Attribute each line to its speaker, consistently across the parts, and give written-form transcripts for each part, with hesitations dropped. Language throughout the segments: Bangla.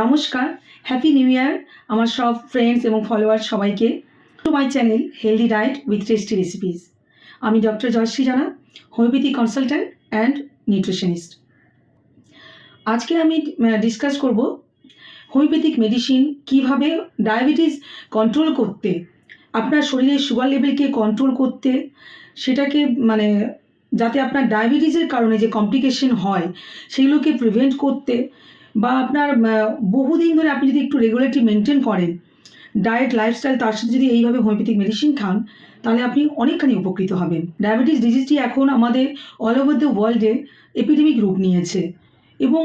Speaker 1: নমস্কার, হ্যাপি নিউ ইয়ার আমার সব ফ্রেন্ডস এবং ফলোয়ার সবাইকে। To my channel healthy diet with tasty recipes. আমি ডক্টর জয়শ্রী জানা, হোমিওপ্যাথি কনসালট্যান্ট অ্যান্ড নিউট্রিশনিস্ট। আজকে আমি ডিসকাস করব হোমিওপ্যাথিক মেডিসিন কিভাবে ডায়াবেটিস কন্ট্রোল করতে, আপনার শরীরের সুগার লেভেলকে কন্ট্রোল করতে, সেটাকে যাতে আপনার ডায়াবেটিসের কারণে যে কমপ্লিকেশন হয় সেগুলোকে প্রিভেন্ট করতে, বা আপনার বহুদিন ধরে আপনি যদি একটু রেগুলারিটি মেনটেন করেন ডায়েট লাইফস্টাইল, তার সাথে যদি এইভাবে হোমিওপ্যাথিক মেডিসিন খান, তাহলে আপনি অনেকখানি উপকৃত হবেন। ডায়াবেটিস ডিজিজটি এখন আমাদের অল ওভার দ্য ওয়ার্ল্ডে এপিডেমিক রূপ নিয়েছে এবং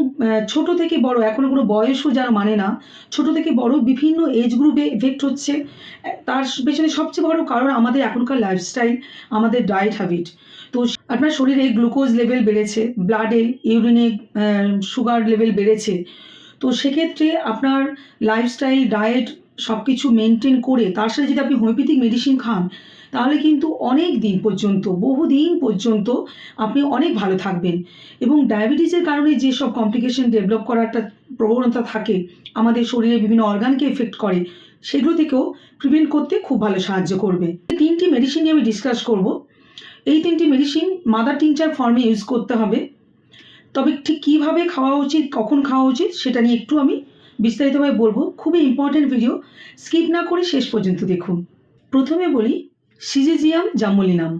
Speaker 1: ছোট থেকে বড়, এখনও কোনো বয়সও যারা মানে না, ছোট থেকে বড় বিভিন্ন এজ গ্রুপে এফেক্ট হচ্ছে। তার পেছনে সবচেয়ে বড় কারণ আমাদের এখনকার লাইফস্টাইল, আমাদের ডায়েট হ্যাবিট। তো আপনার শরীরে গ্লুকোজ লেভেল বেড়েছে, ব্লাডে ইউরিনে সুগার লেভেল বেড়েছে। তো সেক্ষেত্রে আপনার লাইফস্টাইল, ডায়েট সব কিছু মেনটেন করে তার সাথে যদি আপনি হোমিওপ্যাথিক মেডিসিন খান, তাহলে কিন্তু অনেক দিন পর্যন্ত, বহুদিন পর্যন্ত আপনি অনেক ভালো থাকবেন। এবং ডায়াবেটিসের কারণে যেসব কমপ্লিকেশন ডেভেলপ করার একটা প্রবণতা থাকে, আমাদের শরীরে বিভিন্ন অর্গানকে এফেক্ট করে, সেগুলো থেকেও প্রিভেন্ট করতে খুব ভালো সাহায্য করবে। তিনটি মেডিসিন নিয়ে আমি ডিসকাস করব। এই তিনটি মেডিসিন মাদার টিংচার ফর্মে ইউজ করতে হবে। তবে ঠিক কীভাবে খাওয়া উচিত, কখন খাওয়া উচিত, সেটা নিয়ে একটু আমি বিস্তারিতভাবে বলবো। খুবই ইম্পর্টেন্ট ভিডিও, স্কিপ না করে শেষ পর্যন্ত দেখুন। প্রথমে বলি সিজিজিয়াম জাম্বুলিনাম,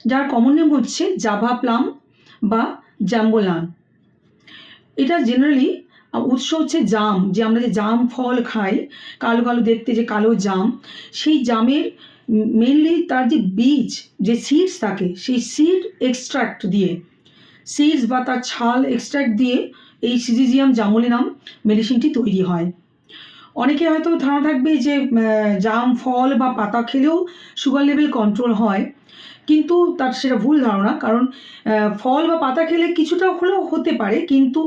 Speaker 1: যার কমন নেম হচ্ছে জাভা প্লাম বা জাম্বোলান। এটা জেনারেলি উৎস হচ্ছে জাম, যে আমরা যে জাম ফল খাই, কালো কালো দেখতে যে কালো জাম, সেই জামের মেনলি তার যে বীজ, যে সিডস থাকে, সেই সিড এক্সট্র্যাক্ট দিয়ে, সিডস বা তার ছাল এক্সট্র্যাক্ট দিয়ে এই সিজিজিয়াম জাম্বুলিনাম মেডিসিনটি তৈরি হয়। অনেকে হয়তো ধারণা থাকবে যে জাম ফল বা পাতা খেলেও সুগার লেভেল কন্ট্রোল হয়, কিন্তু তার সেটা ভুল ধারণা। কারণ ফল বা পাতা খেলে কিছুটা হলেও হতে পারে, কিন্তু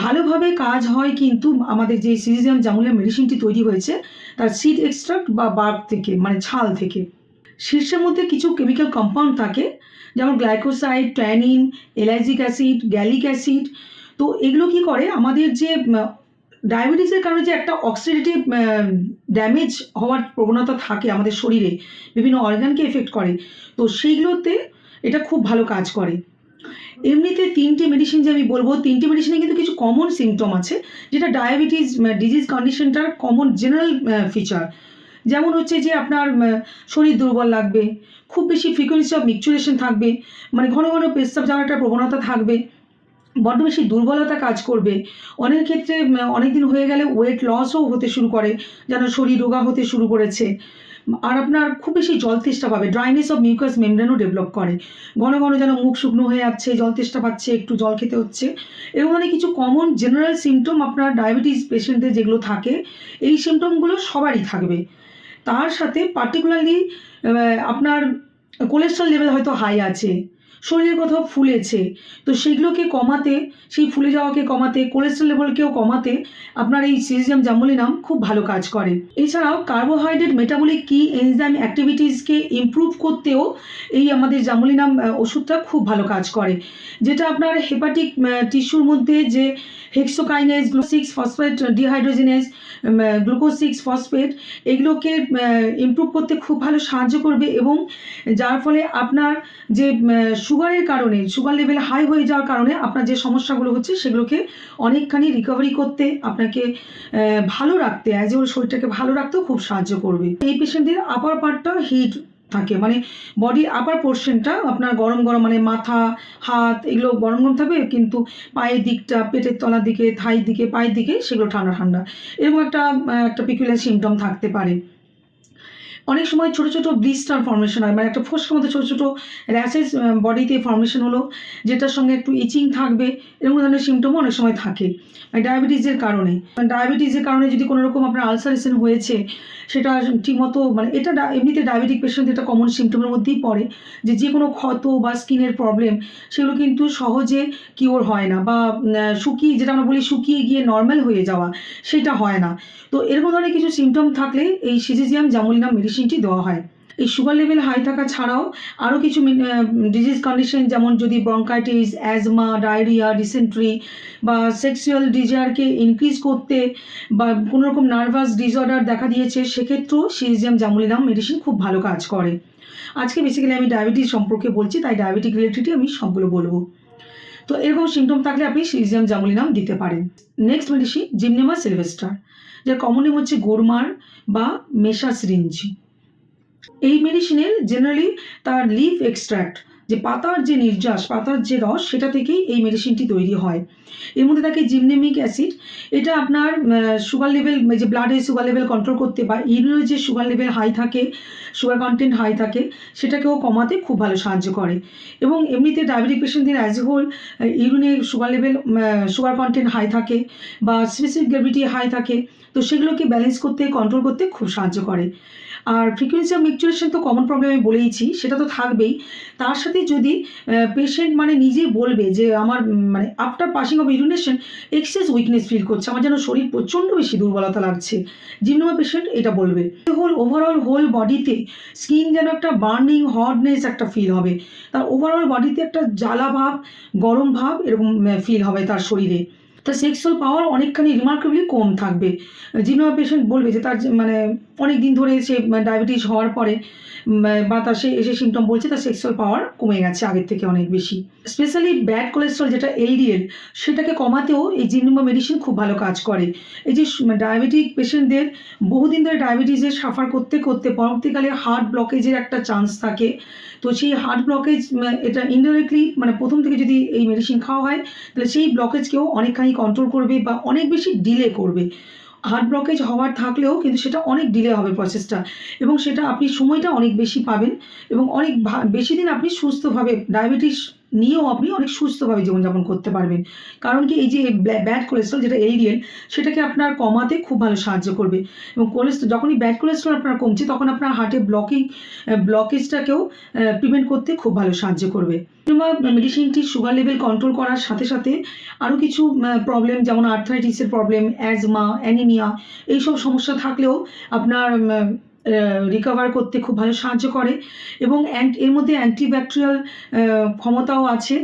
Speaker 1: ভালোভাবে কাজ হয় কিন্তু আমাদের যে সিজিজিয়াম জাম্বুলিনাম মেডিসিনটি তৈরি হয়েছে তার সিড এক্সট্রাক্ট বা বার্ক থেকে, মানে ছাল থেকে। শীর্ষের মধ্যে কিছু কেমিক্যাল কম্পাউন্ড থাকে, যেমন glycoside, tannin, ellagic acid, gallic acid. তো এগুলো কি করে, আমাদের যে ডায়াবেটিসের কারণে যে একটা অক্সিডেটিভ ড্যামেজ হওয়ার প্রবণতা থাকে আমাদের শরীরে, বিভিন্ন অর্গানকে এফেক্ট করে, তো সেইগুলোতে এটা খুব ভালো কাজ করে। এমনিতে তিনটি মেডিসিন যে আমি বলবো, তিনটি মেডিসিনে কিন্তু কিছু কমন সিমটম আছে, যেটা ডায়াবেটিস ডিজিজ কন্ডিশনটার কমন জেনারেল ফিচার। যেমন হচ্ছে যে আপনার শরীর দুর্বল লাগবে, খুব বেশি ফ্রিকোয়েন্সি অফ মিকচুরেশন থাকবে, মানে ঘন ঘন পেচ্ছাপ যাওয়ার একটা প্রবণতা থাকবে, বড্ড বেশি দুর্বলতা কাজ করবে। অনেক ক্ষেত্রে অনেক দিন হয়ে গেলে ওয়েট লসও হতে শুরু করে, যেন শরীর রোগা হতে শুরু করেছে। আর আপনার খুব বেশি জল তেষ্টা পাবে, ড্রাইনেস অফ মিউকাস মেমব্রেনও ডেভেলপ করে, ঘন ঘন যেন মুখ শুকনো হয়ে যাচ্ছে, জল তেষ্টা পাচ্ছে, একটু জল খেতে হচ্ছে। এরকম অনেক কিছু কমন জেনারেল সিমটম আপনার ডায়াবেটিস পেশেন্টদের যেগুলো থাকে, এই সিমটমগুলো সবারই থাকবে। তার সাথে পার্টিকুলারলি আপনার কোলেস্ট্রল লেভেল হয়তো হাই আছে, শরীরের কোথাও ফুলেছে, তো সেগুলোকে কমাতে, সেই ফুলে যাওয়াকে কমাতে, কোলেস্ট্রল লেভেলকেও কমাতে আপনার এই সিজিজিয়াম জাম্বুলিনাম খুব ভালো কাজ করে। এছাড়াও কার্বোহাইড্রেট মেটাবলিক কি এনজাইম অ্যাক্টিভিটিসকে ইমপ্রুভ করতেও এই আমাদের জাম্বুলিনাম ওষুধটা খুব ভালো কাজ করে, যেটা আপনার হেপাটিক টিস্যুর মধ্যে যে hexokinase, glucose 6 phosphate dehydrogenase, glucose 6 phosphate, এগুলোকে ইমপ্রুভ করতে খুব ভালো সাহায্য করবে। এবং যার ফলে আপনার যে সুগারের কারণে, সুগার লেভেল হাই হয়ে যাওয়ার কারণে আপনার যে সমস্যাগুলো হচ্ছে, সেগুলোকে অনেকখানি রিকভারি করতে, আপনাকে ভালো রাখতে, অ্যাজ এ শরীরটাকে ভালো রাখতেও খুব সাহায্য করবে। এই পেশেন্টদের আপার পার্টটা হিট থাকে, মানে বডির আপার পোর্শনটা আপনার গরম গরম, মানে মাথা, হাত এগুলো গরম গরম থাকবে, কিন্তু পায়ের দিকটা, পেটের তলার দিকে, থাইয়ের দিকে, পায়ের দিকে সেগুলো ঠান্ডা ঠান্ডা, এরকম একটা পিকুলার সিমটম থাকতে পারে। অনেক সময় ছোটো ছোটো ব্লিস্টার ফর্মেশন হয়, মানে একটা ফোস্কের মধ্যে ছোটো ছোটো র্যাশেস বডিতে ফর্মেশন হলো, যেটার সঙ্গে একটু ইচিং থাকবে, এরকম ধরনের সিমটমও অনেক সময় থাকে ডায়াবেটিসের কারণে। ডায়াবেটিসের কারণে যদি কোনো রকম আপনার আলসারেশন হয়েছে, সেটা ঠিকমতো, মানে এটা এমনিতে ডায়াবেটিক পেশেন্টদের একটা কমন সিমটমের মধ্যেই পড়ে, যে কোনো ক্ষত বা স্কিনের প্রবলেম, সেগুলো কিন্তু সহজে কিওর হয় না, বা শুকিয়ে, যেটা আমরা বলি শুকিয়ে গিয়ে নর্মাল হয়ে যাওয়া, সেটা হয় না। তো এরকম ধরনের কিছু সিমটম থাকলে এই সিজিজিয়াম জাম্বুলিনাম মেডিসিনটি দেওয়া হয়। এই সুগার লেভেল হাই থাকা ছাড়াও আরও কিছু ডিজিজ কন্ডিশন, যেমন যদি ব্রঙ্কাইটিস, অ্যাজমা, ডায়রিয়া, ডিসেন্ট্রি বা সেক্সুয়াল ডিজায়ারকে ইনক্রিজ করতে বা কোনো রকম নার্ভাস ডিসঅর্ডার দেখা দিয়েছে, সেক্ষেত্রেও সিলিজিয়াম জামুলিনাম মেডিসিন খুব ভালো কাজ করে। আজকে বেসিক্যালি আমি ডায়াবেটিস সম্পর্কে বলছি, তাই ডায়াবেটিক রিলেটেডই আমি সবগুলো বলবো। তো এরকম সিমটম থাকলে আপনি সিলিজিয়াম জামুলিনাম দিতে পারেন। নেক্সট মেডিসিন জিমনেমা সিলভেস্টার, যার কমন নেম হচ্ছে গোরমার বা মেসাসরিঞ্জি। এই মেডিসিনের জেনারেলি তার লিফ এক্সট্র্যাক্ট, যে পাতার যে নির্যাস, পাতার যে রস, সেটা থেকেই এই মেডিসিনটি তৈরি হয়। এর মধ্যে থাকে জিমনেমিক অ্যাসিড। এটা আপনার সুগার লেভেল, যে ব্লাডে সুগার লেভেল কন্ট্রোল করতে বা ইউরিনে যে সুগার লেভেল হাই থাকে, সুগার কন্টেন্ট হাই থাকে, সেটাকেও কমাতে খুব ভালো সাহায্য করে। এবং এমনিতে ডায়াবেটিক পেশেন্টদের অ্যাজ এ হোল ইউরিনে sugar level, sugar content high থাকে বা স্পেসিফিক গ্র্যাভিটি হাই থাকে, তো সেগুলোকে ব্যালেন্স করতে, কন্ট্রোল করতে খুব সাহায্য করে। আর ফ্রিকোয়েন্সি অফ মিকচুরেশন তো কমন প্রবলেম আমি বলেইছি, সেটা তো থাকবেই। তার সাথে যদি পেশেন্ট মানে নিজেই বলবে যে আমার মানে after passing of urination excess weakness feel করছে, আমার যেন শরীর প্রচণ্ড বেশি দুর্বলতা লাগছে, জিমনোমা পেশেন্ট এটা বলবে। ওভারঅল হোল বডিতে স্কিন যেন একটা বার্নিং হটনেস একটা ফিল হবে, তার ওভারঅল বডিতে একটা জ্বালা ভাব, গরম ভাব এরকম ফিল হবে তার শরীরে। তার সেক্সুয়াল পাওয়ার অনেকখানি রিমার্কেবলি কম থাকবে। জিনোমা পেশেন্ট বলবে যে তার মানে অনেক দিন ধরে সে ডায়াবেটিস হওয়ার পরে বা তার সে এসে সিমটম বলছে তার সেক্সুয়াল পাওয়ার কমে গেছে আগের থেকে অনেক বেশি। স্পেশালি ব্যাড কোলেস্ট্রল যেটা এলডিএল, সেটাকে কমাতেও এই জিনোমা মেডিসিন খুব ভালো কাজ করে। এই যে ডায়াবেটিক পেশেন্টদের বহুদিন ধরে ডায়াবেটিসের সাফার করতে করতে পরবর্তীকালে হার্ট ব্লকেজের একটা চান্স থাকে, তো সেই হার্ট ব্লকেজ এটা ইনডাইরেক্টলি মানে প্রথম থেকে যদি এই মেডিসিন খাওয়া হয়, তাহলে সেই ব্লকেজকেও অনেকখানি কন্ট্রোল করবে বা অনেক বেশি ডিলে করবে। হার্ট ব্লকেজ হওয়ার থাকলেও কিন্তু সেটা অনেক ডিলে হবে প্রসেসটা, এবং সেটা আপনি সময়টা অনেক বেশি পাবেন এবং অনেক বেশি দিন আপনি সুস্থভাবে ডায়াবেটিস নিয়েও আপনি অনেক সুস্থভাবে জীবনযাপন করতে পারবেন। কারণ কি, এই যে ব্যাড কোলেস্ট্রল যেটা এলডিএল, সেটাকে আপনার কমাতে খুব ভালো সাহায্য করবে। এবং কোলেস্ট্রল যখনই ব্যাড কোলেস্ট্রল আপনার কমছে, তখন আপনার হার্টে ব্লকেজটাকেও প্রিভেন্ট করতে খুব ভালো সাহায্য করবে। মেডিসিনটি সুগার লেভেল কন্ট্রোল করার সাথে সাথে আরও কিছু প্রবলেম, যেমন আর্থ্রাইটিসের প্রবলেম, অ্যাজমা, অ্যানিমিয়া, এইসব সমস্যা থাকলেও আপনার রিকভার করতে খুব ভালো সাহায্য করে। এবং এর মধ্যে অ্যান্টিব্যাকটেরিয়াল ক্ষমতাও আছে।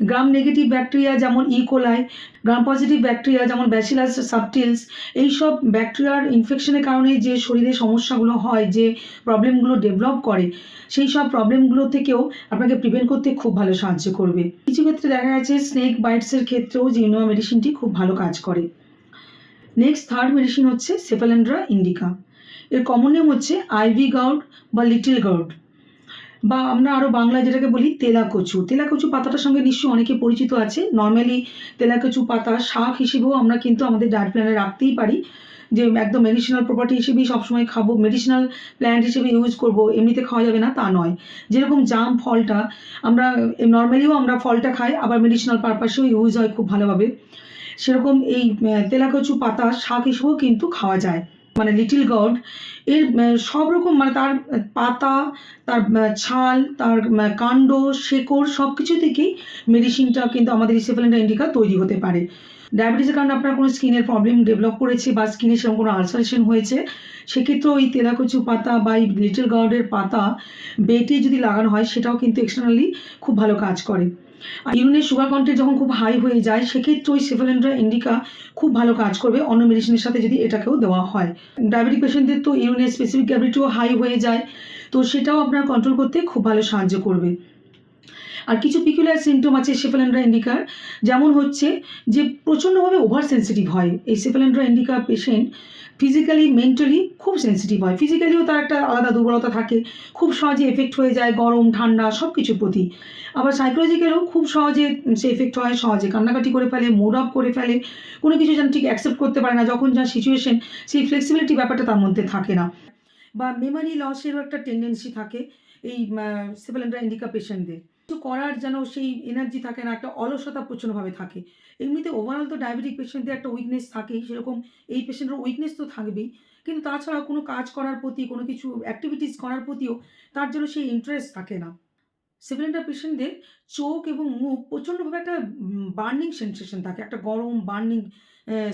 Speaker 1: গ্রাম নেগেটিভ ব্যাকটেরিয়া যেমন ইকোলাই, গ্রাম পজিটিভ ব্যাকটেরিয়া যেমন ব্যাসিলাস সাবটিলস, এইসব ব্যাকটেরিয়ার ইনফেকশনের কারণে যে শরীরে সমস্যাগুলো হয়, যে প্রবলেমগুলো ডেভেলপ করে, সেই সব প্রবলেমগুলো থেকেও আপনাকে প্রিভেন্ট করতে খুব ভালো সাহায্য করবে। কিছু ক্ষেত্রে দেখা গেছে স্নেক বাইটসের ক্ষেত্রেও জিনোমা মেডিসিনটি খুব ভালো কাজ করে। নেক্সট থার্ড মেডিসিন হচ্ছে সেফালেন্ড্রা ইন্ডিকা। এর কমন নেম হচ্ছে আইভি গাউড বা লিটল গাউড, বা আমরা আরও বাংলায় যেটাকে বলি তেলাকচু। তেলাকচু পাতাটার সঙ্গে নিশ্চয়ই অনেকে পরিচিত আছে। নর্মালি তেলাকচু পাতা শাক হিসেবেও আমরা কিন্তু আমাদের ডায়েট প্ল্যানে রাখতেই পারি, যে একদম মেডিসিনাল প্রপার্টি হিসেবেই সবসময় খাবো, মেডিসিনাল প্ল্যান্ট হিসেবে ইউজ করব, এমনিতে খাওয়া যাবে না তা নয়। যেরকম জাম ফলটা আমরা নর্মালিও আমরা ফলটা খাই, আবার মেডিসিনাল পারপাসেও ইউজ হয় খুব ভালোভাবে, সেরকম এই তেলাকচু পাতা শাক হিসেবেও কিন্তু খাওয়া যায়। মানে লিটল গাউড এর সব রকম মানে তার পাতা, তার ছাল, তার কাণ্ড, শেকড় সব কিছু থেকেই মেডিসিনটা কিন্তু আমাদের সেফালেন্ড্রা ইন্ডিকা তৈরি হতে পারে। ডায়াবেটিসের কারণে আপনার কোনো স্কিনের প্রবলেম ডেভেলপ করেছে বা স্কিনে সেরকম কোনো আলসারেশন হয়েছে, সেক্ষেত্রেও এই তেলাকচু পাতা বা এই লিটল গাউডের পাতা বেটে যদি লাগানো হয়, সেটাও কিন্তু এক্সটার্নালি খুব ভালো কাজ করে। আর ইউরিনের সুগার কন্টেন্ট যখন খুব হাই হয়ে যায়, সেক্ষেত্রে ওই সেফালেন্ড্রা ইন্ডিকা খুব ভালো কাজ করবে অন্য মেডিসিনের সাথে যদি এটাকেও দেওয়া হয়। ডায়াবেটিক পেশেন্টদের তো ইউরিনের স্পেসিফিক গ্র্যাভিটিও হাই হয়ে যায়, তো সেটাও আপনার কন্ট্রোল করতে খুব ভালো সাহায্য করবে। আর কিছু পিকুলার সিমটম আছে সেফালেন্ড্রা ইন্ডিকার, যেমন হচ্ছে যে প্রচণ্ডভাবে ওভার সেন্সিটিভ হয় এই সেফালেন্ড্রা ইন্ডিকা পেশেন্ট। ফিজিক্যালি মেন্টালি খুব সেন্সিটিভ হয়, ফিজিক্যালিও তার একটা আলাদা দুর্বলতা থাকে, খুব সহজে এফেক্ট হয়ে যায় গরম ঠান্ডা সব কিছুর প্রতি। আবার সাইকোলজিক্যালও খুব সহজে সে এফেক্ট হয়, সহজে কান্নাকাটি করে ফেলে, মুড অফ করে ফেলে, কোনো কিছু যেন ঠিক অ্যাকসেপ্ট করতে পারে না, যখন যা সিচুয়েশন সেই ফ্লেক্সিবিলিটি ব্যাপারটা তার মধ্যে থাকে না, বা মেমোরি লসেরও একটা টেন্ডেন্সি থাকে এই সেফালেন্ড্রা ইন্ডিকা পেশেন্টদের। কিছু করার যেন সেই এনার্জি থাকে না, একটা অলসতা প্রচণ্ডভাবে থাকে। এমনিতে ওভারঅল তো ডায়াবেটিক পেশেন্টদের একটা উইকনেস থাকেই, সেরকম এই পেশেন্টের উইকনেস তো থাকবেই, কিন্তু তাছাড়াও কোনো কাজ করার প্রতি, কোনো কিছু অ্যাক্টিভিটিস করার প্রতিও তার জন্য সেই ইন্টারেস্ট থাকে না। সেফালেন্ড্রা পেশেন্টদের চোখ এবং মুখ প্রচণ্ডভাবে একটা বার্নিং সেন্সেশন থাকে, একটা গরম বার্নিং,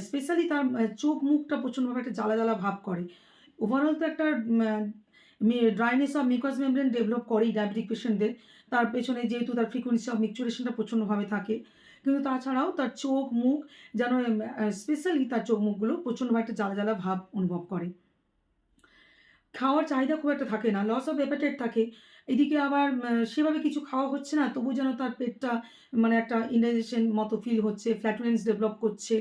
Speaker 1: স্পেশালি তার চোখ মুখটা প্রচণ্ডভাবে একটা জ্বালা জ্বালা ভাব করে। ওভারঅল তো একটা dryness of mucus membrane develop করেই ডায়াবেটিক পেশেন্টদের। তার পেছনে যেহেতু তার ফ্রিকোয়েন্সি অফ মিকচুরেশনটা প্রচণ্ডভাবে থাকে, কিন্তু তাছাড়াও তার চোখ মুখ যেন স্পেশালি তার চোখ মুখগুলো প্রচণ্ডভাবে একটা জ্বালা জ্বালা ভাব অনুভব করে। খাওয়ার চাহিদা খুব একটা থাকে না, লস অফ অ্যাপেটাইট থাকে। এদিকে আবার সেভাবে কিছু খাওয়া হচ্ছে না, তবু যেন তার পেটটা মানে একটা ইনডাইজেশন মতো ফিল হচ্ছে, ফ্ল্যাটুলেন্স ডেভেলপ করছে,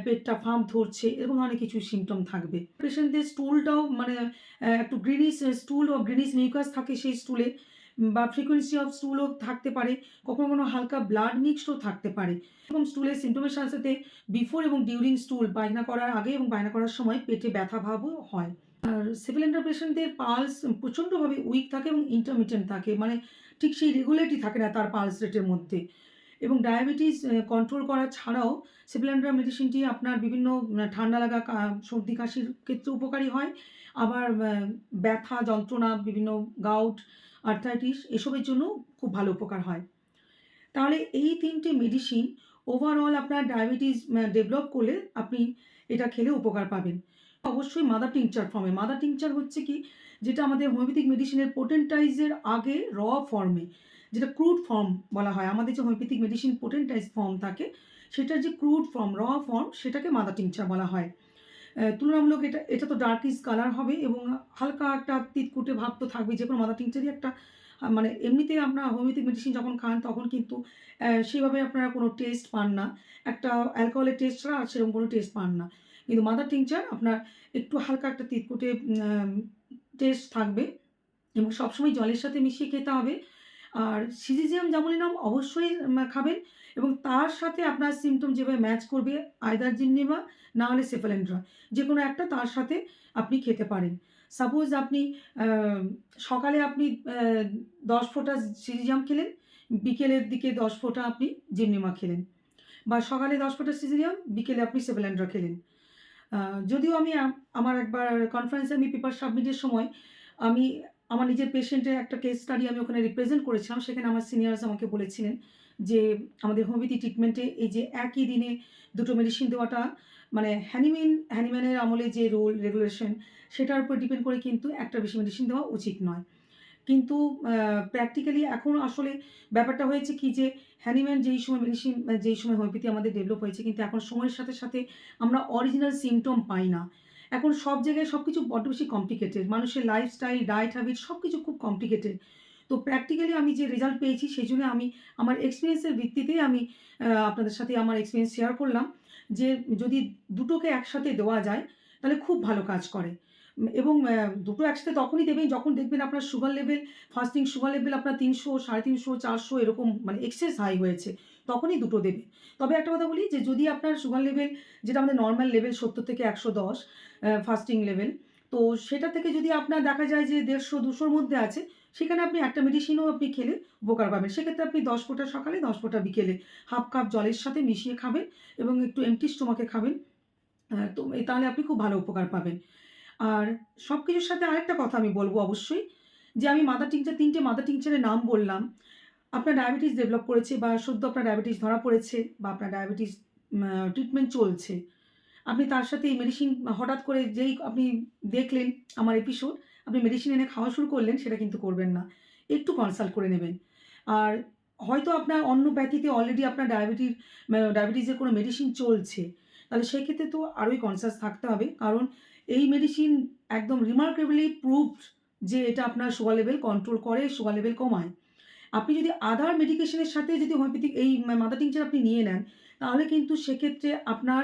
Speaker 1: পেটটা ফাঁপ ধরছে, এরকম ধরনের কিছু সিমটম থাকবে। পেশেন্টদের স্টুলটাও মানে একটু গ্রিনিশ স্টুল ও গ্রিনিশ মিউকাস থাকে সেই স্টুলে, বা ফ্রিকোয়েন্সি অফ স্টুলও থাকতে পারে, কখনো কখনো হালকা ব্লাড মিক্সডও থাকতে পারে। এবং স্টুলের সিমটমের সাথে সাথে বিফোর এবং ডিউরিং স্টুল পায়খানা করার আগে এবং পায়খানা করার সময় পেটে ব্যথা ভাবও হয়। আর সিভিলেন্ডার পেশেন্টদের পালস প্রচণ্ডভাবে উইক থাকে এবং ইন্টারমিটেন্ট থাকে, মানে ঠিক সেই রেগুলেটই থাকে না তার পালস রেটের মধ্যে। এবং ডায়াবেটিস কন্ট্রোল করা ছাড়াও সিভিলেন্ডার মেডিসিনটি আপনার বিভিন্ন ঠান্ডা লাগা সর্দি কাশির ক্ষেত্রে উপকারী হয়। আবার ব্যথা যন্ত্রণা, বিভিন্ন গাউট, আর্থ্রাইটিস এসবের জন্য খুব ভালো উপকার হয়। তাহলে এই ৩টে মেডিসিন ওভারঅল আপনার ডায়াবেটিস ডেভেলপ করলে আপনি এটা খেলে উপকার পাবেন। অবশ্যই মাদার টিংচার ফর্মে। মাদার টিংচার হচ্ছে কি, যেটা আমাদের হোমিওপ্যাথিক মেডিসিনের পোটেন্টাইজের আগে র ফর্মে, যেটা ক্রুড ফর্ম বলা হয়। আমাদের যে হোমিওপ্যাথিক মেডিসিন পোটেন্টাইজ ফর্ম থাকে, সেটার যে ক্রুড ফর্ম, র ফর্ম, সেটাকে মাদার টিংচার বলা হয়। তুলনামূলক এটা তো ডার্কিশ কালার হবে এবং হালকা একটা তিতকুটে ভাব তো থাকবে। যে কোনো মাদার টিংচারই একটা মানে এমনিতেই আমরা হোমিওপ্যাথিক মেডিসিন যখন খান তখন কিন্তু সেভাবে আপনারা কোনো টেস্ট পান না। একটা অ্যালকোহলের টেস্ট ছাড়া আর সেরকম কোনো টেস্ট পান না। কিন্তু মাদার টিংচার আপনার একটু হালকা একটা তিতকুটে টেস্ট থাকবে এবং সবসময় জলের সাথে মিশিয়ে খেতে হবে। আর সিজিজিয়াম জামোলিনাম অবশ্যই খাবেন এবং তার সাথে আপনার সিমটম যেভাবে ম্যাচ করবে, আইদার জিমনেমা না হলে সেফালেন্ড্রা, যে কোনো একটা তার সাথে আপনি খেতে পারেন। সাপোজ আপনি সকালে আপনি 10 ফোঁটা সিজিজিয়াম খেলেন, বিকেলের দিকে 10 ফোঁটা আপনি জিমনেমা খেলেন, বা সকালে 10 ফোঁটা সিজিজিয়াম, বিকেলে আপনি সেফালেন্ড্রা খেলেন। যদিও আমি আমার একবার কনফারেন্সে আমি পেপার সাবমিটের সময় আমি আমার নিজের পেশেন্টের একটা কেস স্টাডি আমি ওখানে রিপ্রেজেন্ট করেছিলাম। সেখানে আমার সিনিয়র্স আমাকে বলেছিলেন যে আমাদের হোমিওপ্যাথি ট্রিটমেন্টে এই যে একই দিনে দুটো মেডিসিন দেওয়াটা, মানে হ্যানিম্যানের আমলে যে রুল রেগুলেশন, সেটার উপর ডিপেন্ড করে কিন্তু একটা বেশি মেডিসিন দেওয়া উচিত নয়। কিন্তু প্র্যাকটিক্যালি এখন আসলে ব্যাপারটা হয়েছে কি, যে হ্যানিম্যান যেই সময় মেডিসিন যেই সময় হোমিওপ্যাথি আমাদের ডেভেলপ হয়েছে, কিন্তু এখন সময়ের সাথে সাথে আমরা অরিজিনাল সিমটম পাই না। এখন সব জায়গায় সব কিছু বড্ড বেশি কমপ্লিকেটেড, মানুষের লাইফস্টাইল, ডায়েট হ্যাবিট সব কিছু খুব কমপ্লিকেটেড। তো প্র্যাকটিক্যালি আমি যে রেজাল্ট পেয়েছি সেই জন্য আমি আমার এক্সপিরিয়েন্সের ভিত্তিতেই আমি আপনাদের সাথে আমার এক্সপিরিয়েন্স শেয়ার করলাম যে যদি দুটোকে একসাথে দেওয়া যায় তাহলে খুব ভালো কাজ করে। এবং দুটো একসাথে তখনই দেবেন যখন দেখবেন আপনার sugar level, fasting sugar level আপনার 300, 350, 400 এরকম মানে এক্সেস হাই হয়েছে, তখনই দুটো দেবেন। তবে একটা কথা বলি, যে যদি আপনার সুগার লেভেল, যেটা আমাদের নর্মাল লেভেল 70 থেকে 110 ফাস্টিং লেভেল, তো সেটা থেকে যদি আপনার দেখা যায় যে 150-200-র মধ্যে আছে, সেখানে আপনি একটা মেডিসিনও আপনি খেলে উপকার পাবেন। সেক্ষেত্রে আপনি 10 ফোঁটা সকালে, 10 ফোঁটা বিকেলে হাফ কাপ জলের সাথে মিশিয়ে খাবেন এবং একটু এমটি স্টোমাকে খাবেন। তো তাহলে আপনি খুব ভালো উপকার পাবেন। আর সব কিছুর সাথে আরেকটা কথা আমি বলবো অবশ্যই, যে আমি মাদার টিংচার 3টে মাদার টিংচারের নাম বললাম। আপনার ডায়াবেটিস ডেভেলপ করেছে বা সদ্য আপনার ডায়াবেটিস ধরা পড়েছে, বা আপনার ডায়াবেটিস ট্রিটমেন্ট চলছে, আপনি তার সাথে এই মেডিসিন হঠাৎ করে যেই আপনি দেখলেন আমার এপিসোড, আপনি মেডিসিন এনে খাওয়া শুরু করলেন, সেটা কিন্তু করবেন না। একটু কনসাল্ট করে নেবেন। আর হয়তো আপনার অন্য ব্যাধিতে অলরেডি আপনার ডায়াবেটিসের কোনো মেডিসিন চলছে, তাহলে সেক্ষেত্রে তো আরোই কনসাস থাকতে হবে, কারণ এই মেডিসিন একদম রিমার্কেবলি প্রুভড যে এটা আপনার সুগার লেভেল কন্ট্রোল করে, সুগার লেভেল কমায়। আপনি যদি আদার মেডিকেশনের সাথে যদি হোমিওপ্যাথিক এই মাদার টিংচার আপনি নিয়ে নেন, তাহলে কিন্তু সেক্ষেত্রে আপনার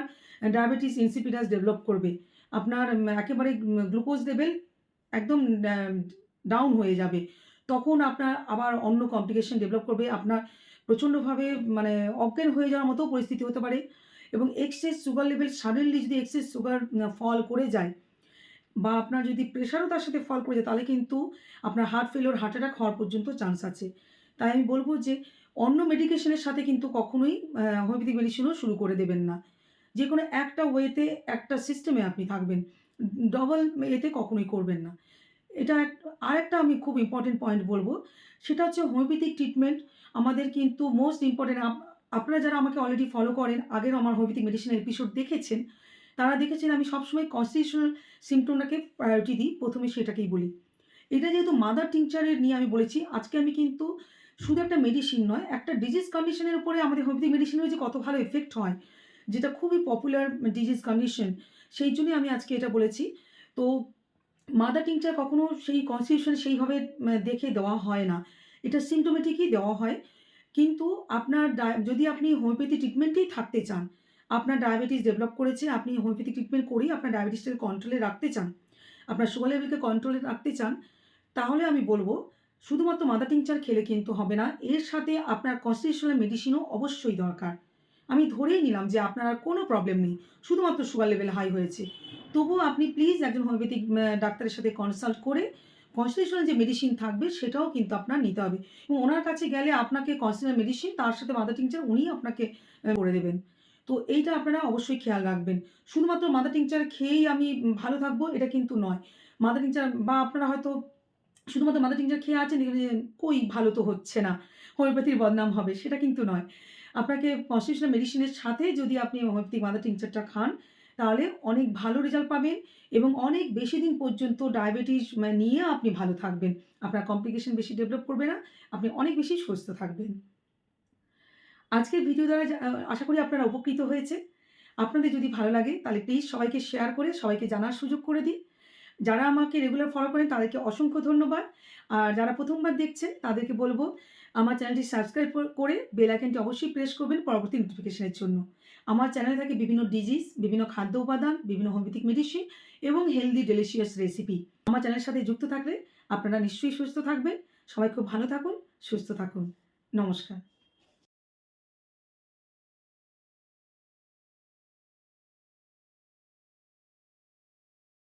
Speaker 1: ডায়াবেটিস ইনসিপিডাস ডেভেলপ করবে। আপনার একেবারে গ্লুকোজ লেভেল একদম ডাউন হয়ে যাবে। তখন আপনার আবার অন্য কমপ্লিকেশন ডেভেলপ করবে। আপনার প্রচণ্ডভাবে মানে অজ্ঞান হয়ে যাওয়ার মতো পরিস্থিতি হতে পারে। এবং এক্সেস সুগার লেভেল সাডেনলি যদি এক্সেস সুগার ফল করে যায়, বা আপনার যদি প্রেশারও তার সাথে ফল করে যায়, তাহলে কিন্তু আপনার হার্ট ফেলিওর, হার্ট অ্যাটাক হওয়ার পর্যন্ত চান্স আছে। তাই আমি বলব যে অন্য মেডিকেশনের সাথে কিন্তু কখনোই হোমিওপ্যাথিক মেডিসিনও শুরু করে দেবেন না। যে কোনো একটা ওয়েতে, একটা সিস্টেমে আপনি থাকবেন, ডবল এতে কখনোই করবেন না। এটা আরেকটা আমি খুব ইম্পর্টেন্ট পয়েন্ট বলবো, সেটা হচ্ছে হোমিওপ্যাথিক ট্রিটমেন্ট আমাদের কিন্তু মোস্ট ইম্পর্টেন্ট। আপনারা যারা আমাকে অলরেডি ফলো করেন, আগের আমার হোমিওপ্যাথিক মেডিসিনের এপিসোড দেখেছেন, তারা দেখেছেন আমি সবসময় কনস্টিটিউশনাল সিমটমটাকে প্রায়োরিটি দিই, প্রথমে সেটাকেই বলি। এটা যেহেতু মাদার টিংচারের নিয়ে আমি বলেছি, আজকে আমি কিন্তু শুধু একটা মেডিসিন নয়, একটা ডিজিজ কন্ডিশনের উপরে আমাদের হোমিওপ্যাথিক মেডিসিনের যে কত ভালো এফেক্ট হয়, যেটা খুবই পপুলার ডিজিজ কন্ডিশন, সেই জন্যই আমি আজকে এটা বলেছি। তো মাদার টিংচার কখনো সেই কনস্টিটিউশন সেইভাবে দেখে দেওয়া হয় না, এটা সিমটোমেটিকই দেওয়া হয়। কিন্তু আপনার যদি আপনি হোমিওপ্যাথি ট্রিটমেন্টেই থাকতে চান, আপনার ডায়াবেটিস ডেভেলপ করেছে, আপনি হোমিওপ্যাথি ট্রিটমেন্ট করেই আপনার ডায়াবেটিসটাকে কন্ট্রোলে রাখতে চান, আপনার সুগার লেভেলকে কন্ট্রোলে রাখতে চান, তাহলে আমি বলবো শুধুমাত্র মাদার টিংচার খেলে কিন্তু হবে না, এর সাথে আপনার কনস্টিটিউশনাল মেডিসিনও অবশ্যই দরকার। আমি ধরেই নিলাম যে আপনার আর কোনো প্রবলেম নেই, শুধুমাত্র সুগার লেভেল হাই হয়েছে, তবুও আপনি প্লিজ একজন হোমিওপ্যাথিক ডাক্তারের সাথে কনসাল্ট করে কনস্টিটিউশনাল যে মেডিসিন থাকবে সেটাও কিন্তু আপনার নিতে হবে, এবং ওনার কাছে গেলে আপনাকে কনস্টিটিউশনাল মেডিসিন তার সাথে মাদার টিংচার উনিই আপনাকে করে দেবেন। তো এইটা আপনারা অবশ্যই খেয়াল রাখবেন। শুধুমাত্র মাদার টিংচার খেয়েই আমি ভালো থাকবো এটা কিন্তু নয়। মাদার টিংচার বা আপনারা হয়তো শুধুমাত্র মাদার টিংচার খেয়ে আছেন, এখানে কই ভালো তো হচ্ছে না, হোমিওপ্যাথির বদনাম হবে, সেটা কিন্তু নয়। আপনাকে কনস্টিটিউশনাল মেডিসিনের সাথে যদি আপনি হোমিওপ্যাথিক মাদার টিংচারটা খান, তাহলে অনেক ভালো রেজাল্ট পাবেন এবং অনেক বেশি দিন পর্যন্ত ডায়াবেটিস নিয়ে আপনি ভালো থাকবেন। আপনার কমপ্লিকেশন বেশি ডেভেলপ করবে না, আপনি অনেক বেশি সুস্থ থাকবেন। আজকের ভিডিও দ্বারা আশা করি আপনারা উপকৃত হয়েছে। আপনাদের যদি ভালো লাগে তাহলে প্লিজ সবাইকে শেয়ার করে সবাইকে জানার সুযোগ করে দিন। যারা আমাকে রেগুলার ফলো করেন তাদেরকে অসংখ্য ধন্যবাদ। আর যারা প্রথমবার দেখছেন তাদেরকে বলবো আমার চ্যানেলটি সাবস্ক্রাইব করে বেল আইকনটি অবশ্যই প্রেস করবেন পরবর্তী নোটিফিকেশনের জন্য। আমার চ্যানেলে থাকে বিভিন্ন ডিজিজ, বিভিন্ন খাদ্য উপাদান, বিভিন্ন হোমিওপ্যাথিক মেডিসিন এবং হেলদি ডেলিশিয়াস রেসিপি। আমার চ্যানেলের সাথে যুক্ত থাকলে আপনারা নিশ্চয়ই সুস্থ থাকবেন। সবাই খুব ভালো থাকুন, সুস্থ থাকুন। নমস্কার।